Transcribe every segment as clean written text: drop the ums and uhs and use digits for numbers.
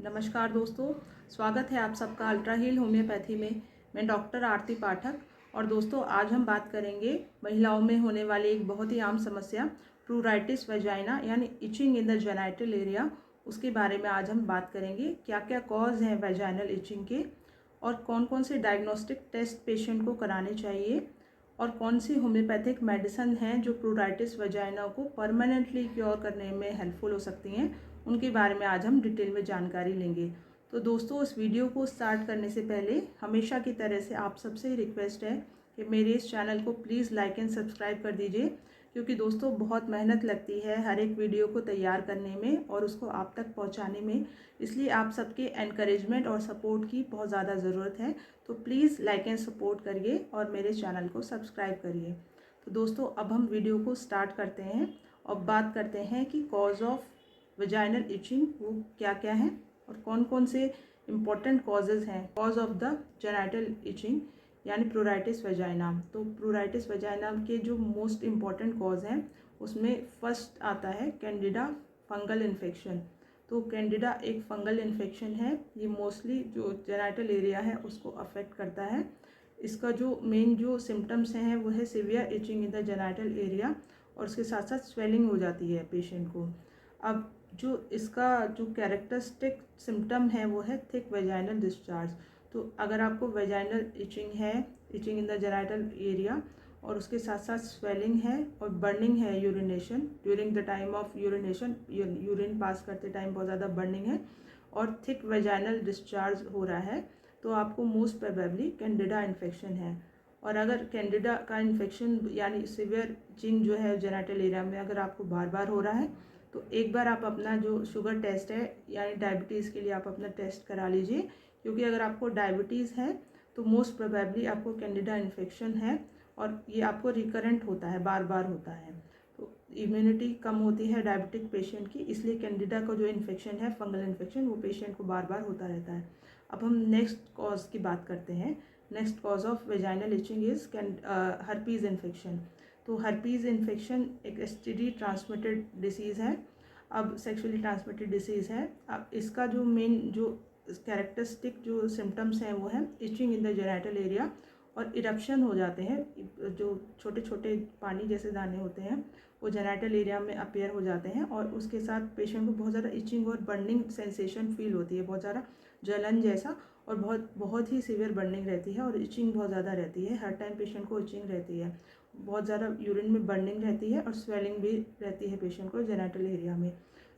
नमस्कार दोस्तों, स्वागत है आप सबका अल्ट्रा हील होम्योपैथी में। मैं डॉक्टर आरती पाठक। और दोस्तों, आज हम बात करेंगे महिलाओं में होने वाली एक बहुत ही आम समस्या प्रूराइटिस वेजाइना यानी itching in the genital area, उसके बारे में आज हम बात करेंगे। क्या क्या कॉज हैं वेजाइनल इचिंग के और कौन कौन से डायग्नोस्टिक टेस्ट पेशेंट को कराने चाहिए और कौन सी होम्योपैथिक मेडिसिन हैं जो प्रूराइटिस वेजाइना को परमानेंटली क्योर करने में हेल्पफुल हो सकती हैं, उनके बारे में आज हम डिटेल में जानकारी लेंगे। तो दोस्तों, इस वीडियो को स्टार्ट करने से पहले हमेशा की तरह से आप सबसे रिक्वेस्ट है कि मेरे इस चैनल को प्लीज़ लाइक एंड सब्सक्राइब कर दीजिए, क्योंकि दोस्तों बहुत मेहनत लगती है हर एक वीडियो को तैयार करने में और उसको आप तक पहुंचाने में। इसलिए आप सबके एनकरेजमेंट और सपोर्ट की बहुत ज़्यादा ज़रूरत है। तो प्लीज़ लाइक एंड सपोर्ट करिए और मेरे चैनल को सब्सक्राइब करिए। तो दोस्तों, अब हम वीडियो को स्टार्ट करते हैं और बात करते हैं कि कॉज ऑफ वेजाइनल इचिंग वो क्या क्या हैं और कौन कौन से इम्पॉर्टेंट कॉजेज़ हैं cause of the genital itching यानी प्रूराइटिस वेजाइना। तो प्रूराइटिस वेजाइना के जो मोस्ट इम्पॉर्टेंट कॉज हैं उसमें फर्स्ट आता है कैंडिडा फंगल इन्फेक्शन। तो कैंडिडा एक फंगल इन्फेक्शन है, ये मोस्टली जो जेनाइटल एरिया है उसको अफेक्ट करता है। इसका जो मेन जो सिम्टम्स हैं वो है severe itching in the genital area और उसके साथ साथ स्वेलिंग हो जाती है पेशेंट को। अब जो इसका जो कैरेक्टरिस्टिक सिम्टम है वो है थिक वेजाइनल डिस्चार्ज। तो अगर आपको वेजाइनल इचिंग है, itching in the genital area, और उसके साथ साथ स्वेलिंग है और बर्निंग है urination during the time of urination, urine pass करते टाइम बहुत ज़्यादा बर्निंग है और थिक वेजाइनल डिस्चार्ज हो रहा है, तो आपको मोस्ट प्रोबेबली कैंडिडा इन्फेक्शन है। और अगर कैंडिडा का इन्फेक्शन यानी सीवियर इचिंग जो है जेनाइटल एरिया में अगर आपको बार बार हो रहा है, तो एक बार आप अपना जो शुगर टेस्ट है यानी डायबिटीज़ के लिए आप अपना टेस्ट करा लीजिए, क्योंकि अगर आपको डायबिटीज़ है तो मोस्ट प्रोबेबली आपको कैंडिडा इन्फेक्शन है और ये आपको रिकरेंट होता है, बार बार होता है। तो इम्यूनिटी कम होती है डायबिटिक पेशेंट की, इसलिए कैंडिडा का जो इन्फेक्शन है फंगल इन्फेक्शन वो पेशेंट को बार बार होता रहता है। अब हम नेक्स्ट कॉज की बात करते हैं। Next cause of vaginal itching is herpes infection. तो हर्पीज़ इन्फेक्शन एक एसटीडी ट्रांसमिटेड डिसीज़ है। अब सेक्सुअली ट्रांसमिटेड डिसीज़ है। अब इसका जो मेन जो कैरेक्टरिस्टिक जो सिम्टम्स हैं वो है itching in the genital area और इरप्शन हो जाते हैं। जो छोटे छोटे पानी जैसे दाने होते हैं वो जेनाइटल एरिया में अपीयर हो जाते हैं और उसके साथ पेशेंट को बहुत ज़्यादा इचिंग और बर्निंग सेंसेशन फील होती है, बहुत ज़्यादा जलन जैसा, और बहुत बहुत ही सीवियर बर्निंग रहती है और इचिंग बहुत ज़्यादा रहती है। हर टाइम पेशेंट को इचिंग रहती है, बहुत ज़्यादा यूरिन में बर्निंग रहती है और स्वेलिंग भी रहती है पेशेंट को जेनाइटल एरिया में।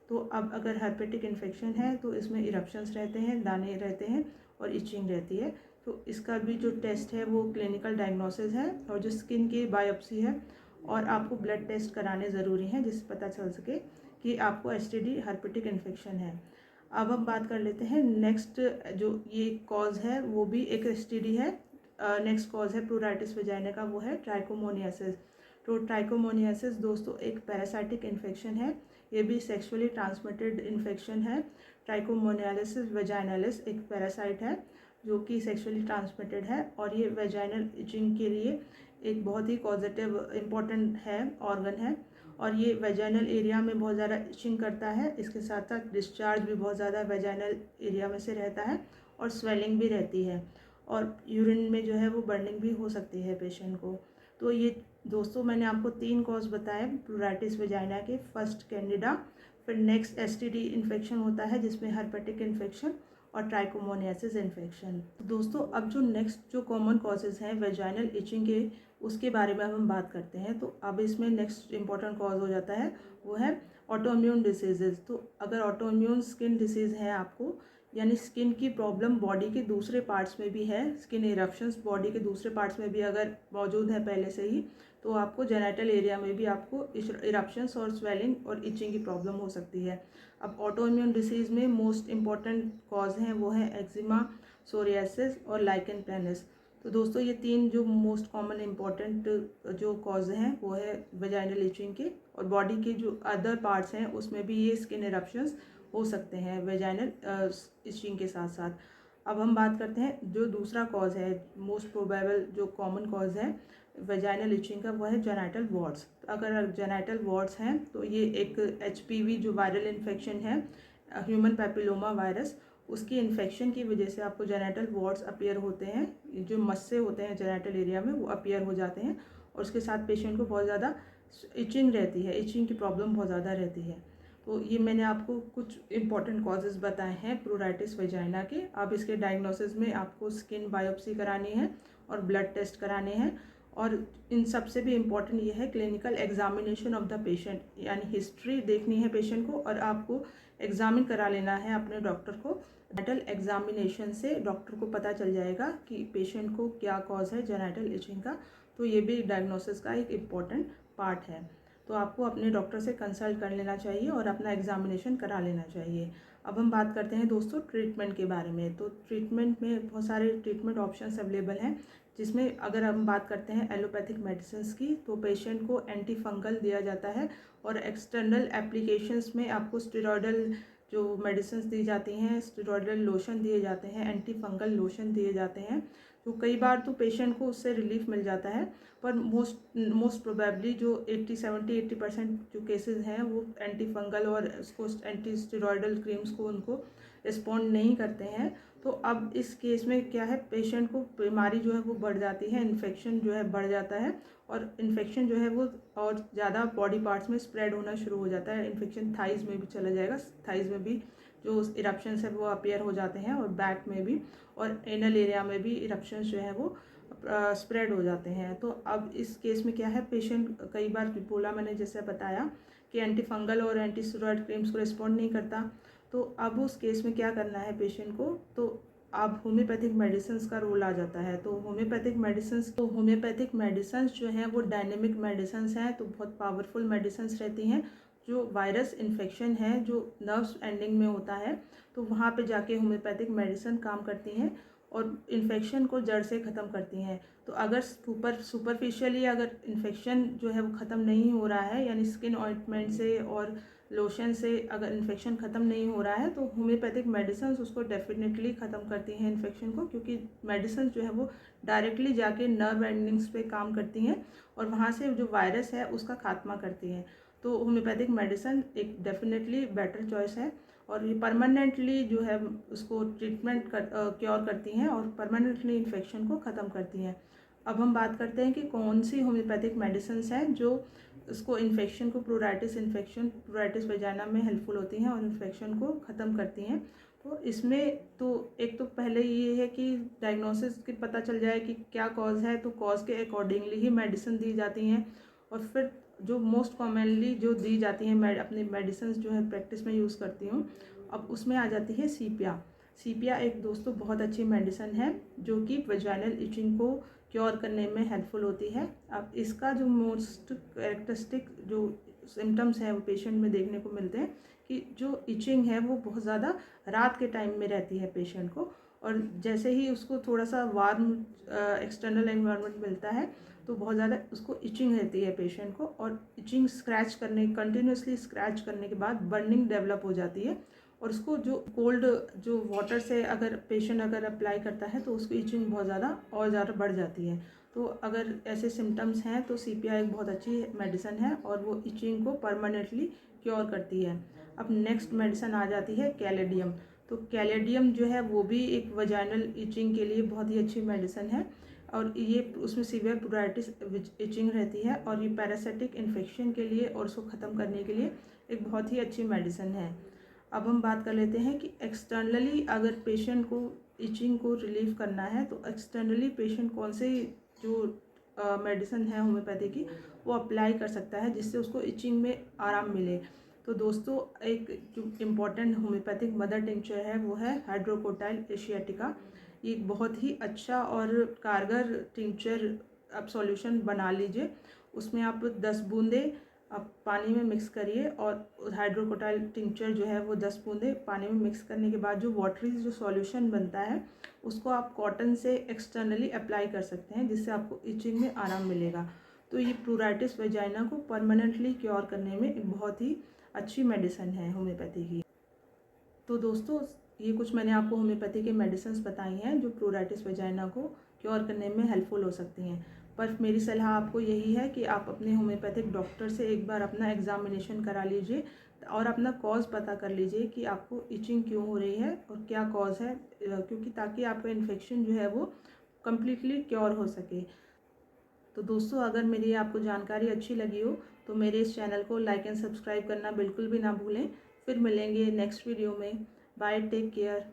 तो अब अगर हर्पेटिक इन्फेक्शन है तो इसमें इरप्शंस रहते हैं, दाने रहते हैं और इचिंग रहती है। तो इसका भी जो टेस्ट है वो क्लिनिकल डायग्नोसिस है और जो स्किन की बायोप्सी है, और आपको ब्लड टेस्ट कराने ज़रूरी हैं जिससे पता चल सके कि आपको एसटीडी हर्पेटिक इन्फेक्शन है। अब हम बात कर लेते हैं नेक्स्ट जो ये कॉज है वो भी एक एसटीडी है। नेक्स्ट कॉज है प्रूराइटिस वेजाइना का, वो है ट्राइकोमोनियासिस। तो ट्राइकोमोनियासिस दोस्तों एक पैरासाइटिक इन्फेक्शन है, ये भी सेक्सुअली ट्रांसमिटेड इन्फेक्शन है। ट्राइकोमोनियालिसिस वेजाइनालिस एक पैरासाइट है जो कि सेक्सुअली ट्रांसमिटेड है और ये वेजाइनल इचिंग के लिए एक बहुत ही पॉजिटिव इम्पॉर्टेंट है ऑर्गन है और ये वेजाइनल एरिया में बहुत ज़्यादा इचिंग करता है। इसके साथ साथ डिस्चार्ज भी बहुत ज़्यादा वेजाइनल एरिया में से रहता है और स्वेलिंग भी रहती है और यूरिन में जो है वो बर्निंग भी हो सकती है पेशेंट को। तो ये दोस्तों मैंने आपको 3 कॉज बताए प्रूराइटिस वेजाइना के। फर्स्ट कैंडिडा, फिर नेक्स्ट एसटीडी इन्फेक्शन होता है जिसमें हर्पेटिक इन्फेक्शन और ट्राइकोमोनियासिस इन्फेक्शन। दोस्तों, अब जो नेक्स्ट जो कॉमन कॉजेज़ हैं वेजाइनल इचिंग के उसके बारे में हम बात करते हैं। तो अब इसमें नेक्स्ट इंपॉर्टेंट कॉज हो जाता है वो है ऑटोइम्यून डिसीजेज़। तो अगर ऑटोइम्यून स्किन डिसीज़ है आपको, यानी स्किन की प्रॉब्लम बॉडी के दूसरे पार्ट्स में भी है, स्किन इरप्शंस बॉडी के दूसरे पार्ट्स में भी अगर मौजूद है पहले से ही, तो आपको जेनाइटल एरिया में भी आपको इरप्शंस और स्वेलिंग और इचिंग की प्रॉब्लम हो सकती है। अब ऑटोइम्यून डिसीज़ में मोस्ट इम्पॉर्टेंट कॉज हैं वो है एक्जिमा, सोरियासिस और लाइकेन प्लैनस। तो दोस्तों ये 3 जो मोस्ट कॉमन इम्पॉर्टेंट जो कॉज हैं वो है वेजाइनल इचिंग के, और बॉडी के जो अदर पार्ट्स हैं उसमें भी ये स्किन इरप्शंस हो सकते हैं वेजाइनल इचिंग के साथ साथ। अब हम बात करते हैं जो दूसरा कॉज है, मोस्ट प्रोबेबल जो कॉमन कॉज है वेजाइनल इचिंग का, वो है जेनाइटल वॉर्ड्स। तो अगर जेनाइटल वॉर्ड्स हैं तो ये एक एचपीवी जो वायरल इन्फेक्शन है, ह्यूमन पैपिलोमा वायरस, उसकी इन्फेक्शन की वजह से आपको जेनिटल वॉर्ड्स अपीयर होते हैं, जो मस्से होते हैं जेनिटल एरिया में वो अपीयर हो जाते हैं, और उसके साथ पेशेंट को बहुत ज़्यादा इचिंग रहती है, इचिंग की प्रॉब्लम बहुत ज़्यादा रहती है। तो ये मैंने आपको कुछ इंपॉर्टेंट कॉजेज़ बताए हैं प्रूराइटिस वेजाइना के। अब इसके डायग्नोसिस में आपको स्किन बायोप्सी करानी है और ब्लड टेस्ट कराने हैं, और इन सबसे भी इम्पॉर्टेंट ये है clinical examination of the patient, यानी हिस्ट्री देखनी है पेशेंट को और आपको एग्जामिन करा लेना है अपने डॉक्टर को। जेनिटल एग्जामिनेशन से डॉक्टर को पता चल जाएगा कि पेशेंट को क्या कॉज है जेनिटल इचिंग का। तो ये भी डायग्नोसिस का एक इम्पॉर्टेंट पार्ट है। तो आपको अपने डॉक्टर से कंसल्ट कर लेना चाहिए और अपना एग्जामिनेशन करा लेना चाहिए। अब हम बात करते हैं दोस्तों ट्रीटमेंट के बारे में। तो ट्रीटमेंट में बहुत सारे ट्रीटमेंट ऑप्शंस अवेलेबल हैं, जिसमें अगर हम बात करते हैं एलोपैथिक मेडिसिन की, तो पेशेंट को एंटी फंगल दिया जाता है, और एक्सटर्नल एप्लीकेशंस में आपको स्टेरॉयडल जो मेडिसिन दी जाती हैं, स्टेरॉयडल लोशन दिए जाते हैं, एंटी फंगल लोशन दिए जाते हैं। तो कई बार तो पेशेंट को उससे रिलीफ मिल जाता है, पर मोस्ट प्रोबेबली जो 80% जो केसेस हैं वो एंटी फंगल और उसको एंटी स्टेरॉयडल क्रीम्स को उनको रिस्पॉन्ड नहीं करते हैं। तो अब इस केस में क्या है, पेशेंट को बीमारी जो है वो बढ़ जाती है, इन्फेक्शन जो है बढ़ जाता है, और इन्फेक्शन जो है वो और ज़्यादा बॉडी पार्ट्स में स्प्रेड होना शुरू हो जाता है। इन्फेक्शन थाइज़ में भी चला जाएगा, थाइज़ में भी जो इरप्शंस है वो अपीयर हो जाते हैं, और बैक में भी और एनल एरिया में भी इरप्शंस जो है वो स्प्रेड हो जाते हैं। तो अब इस केस में क्या है, पेशेंट कई बार बोला मैंने जैसे बताया कि एंटी फंगल और एंटी स्टेरॉयड क्रीम्स को रिस्पॉन्ड नहीं करता। तो अब उस केस में क्या करना है पेशेंट को, तो अब होम्योपैथिक मेडिसिन का रोल आ जाता है। तो होम्योपैथिक मेडिसिन जो हैं वो डायनेमिक मेडिसिन हैं, तो बहुत पावरफुल मेडिसिन रहती हैं। जो वायरस इन्फेक्शन है जो नर्व्स एंडिंग में होता है, तो वहाँ पे जाके होम्योपैथिक मेडिसिन काम करती हैं और इन्फेक्शन को जड़ से ख़त्म करती हैं। तो अगर सुपरफिशियली अगर इन्फेक्शन जो है वो ख़त्म नहीं हो रहा है, यानी स्किन ऑइंटमेंट से और लोशन से अगर इन्फेक्शन ख़त्म नहीं हो रहा है, तो होम्योपैथिक मेडिसिन उसको डेफिनेटली ख़त्म करती हैं इन्फेक्शन को, क्योंकि मेडिसिन जो है वो डायरेक्टली जाके नर्व एंडिंग्स पे काम करती हैं और वहाँ से जो वायरस है उसका खात्मा करती हैं। तो होम्योपैथिक मेडिसिन एक डेफिनेटली बेटर चॉइस है, और ये परमानेंटली जो है उसको ट्रीटमेंट क्योर करती हैं और परमानेंटली इन्फेक्शन को ख़त्म करती हैं। अब हम बात करते हैं कि कौन सी होम्योपैथिक मेडिसिन हैं जो उसको इन्फेक्शन को प्रूराइटिस वेजाइना में हेल्पफुल होती हैं और इन्फेक्शन को ख़त्म करती हैं। तो इसमें तो एक तो पहले ये है कि डायग्नोसिस की पता चल जाए कि क्या कॉज है, तो कॉज के अकॉर्डिंगली ही मेडिसिन दी जाती हैं। और फिर जो मोस्ट कॉमनली जो दी जाती हैं मैं अपनी मेडिसिन जो है प्रैक्टिस में यूज़ करती हूँ, अब उसमें आ जाती है सीपिया। सीपिया एक दोस्तों बहुत अच्छी मेडिसिन है जो कि वेजाइनल इचिंग को क्योर करने में हेल्पफुल होती है। अब इसका जो मोस्ट कैरेक्टरिस्टिक जो सिम्टम्स हैं वो पेशेंट में देखने को मिलते हैं कि जो इचिंग है वो बहुत ज़्यादा रात के टाइम में रहती है पेशेंट को, और जैसे ही उसको थोड़ा सा वार्म एक्सटर्नल एनवायरनमेंट मिलता है तो बहुत ज़्यादा उसको इचिंग रहती है पेशेंट को, और इचिंग कंटिन्यूसली स्क्रैच करने के बाद बर्निंग डेवलप हो जाती है, और उसको जो कोल्ड जो वाटर से अगर पेशेंट अगर अप्लाई करता है तो उसकी इचिंग बहुत ज़्यादा और ज़्यादा बढ़ जाती है। तो अगर ऐसे सिम्टम्स हैं तो सीपीआई एक बहुत अच्छी मेडिसिन है और वो इचिंग को परमानेंटली क्योर करती है। अब नेक्स्ट मेडिसिन आ जाती है कैलेडियम। तो कैलेडियम जो है वो भी एक वजाइनल इचिंग के लिए बहुत ही अच्छी मेडिसिन है, और ये उसमें सीवियर प्रूराइटिस इचिंग रहती है, और ये पैरासिटिक इन्फेक्शन के लिए और उसको ख़त्म करने के लिए एक बहुत ही अच्छी मेडिसिन है। अब हम बात कर लेते हैं कि एक्सटर्नली अगर पेशेंट को इचिंग को रिलीव करना है तो एक्सटर्नली पेशेंट कौन से जो मेडिसिन है होम्योपैथी की वो अप्लाई कर सकता है जिससे उसको इचिंग में आराम मिले। तो दोस्तों एक जो इम्पॉर्टेंट होम्योपैथिक मदर टिंचर है वो है हाइड्रोकोटाइल एशियाटिका। ये एक बहुत ही अच्छा और कारगर टिंचर आप सॉल्यूशन बना लीजिए। उसमें आप 10 बूंदे आप पानी में मिक्स करिए, और हाइड्रोकोटाइल टिंचर जो है वो 10 बूंदे पानी में मिक्स करने के बाद जो वाटरी जो सॉल्यूशन बनता है उसको आप कॉटन से एक्सटर्नली अप्लाई कर सकते हैं, जिससे आपको इचिंग में आराम मिलेगा। तो ये प्रूराइटिस वेजाइना को परमानेंटली क्योर करने में एक बहुत ही अच्छी मेडिसिन है होम्योपैथी की। तो दोस्तों ये कुछ मैंने आपको होम्योपैथी के मेडिसिन बताई हैं जो प्रूराइटिस वेजाइना को क्योर करने में हेल्पफुल हो सकती हैं। पर मेरी सलाह आपको यही है कि आप अपने होम्योपैथिक डॉक्टर से एक बार अपना एग्जामिनेशन करा लीजिए, और अपना कॉज पता कर लीजिए कि आपको इचिंग क्यों हो रही है और क्या कॉज है, क्योंकि ताकि आपका इन्फेक्शन जो है वो कम्प्लीटली क्योर हो सके। तो दोस्तों, अगर मेरी आपको जानकारी अच्छी लगी हो तो मेरे इस चैनल को लाइक एंड सब्सक्राइब करना बिल्कुल भी ना भूलें। फिर मिलेंगे नेक्स्ट वीडियो में। Bye, take care.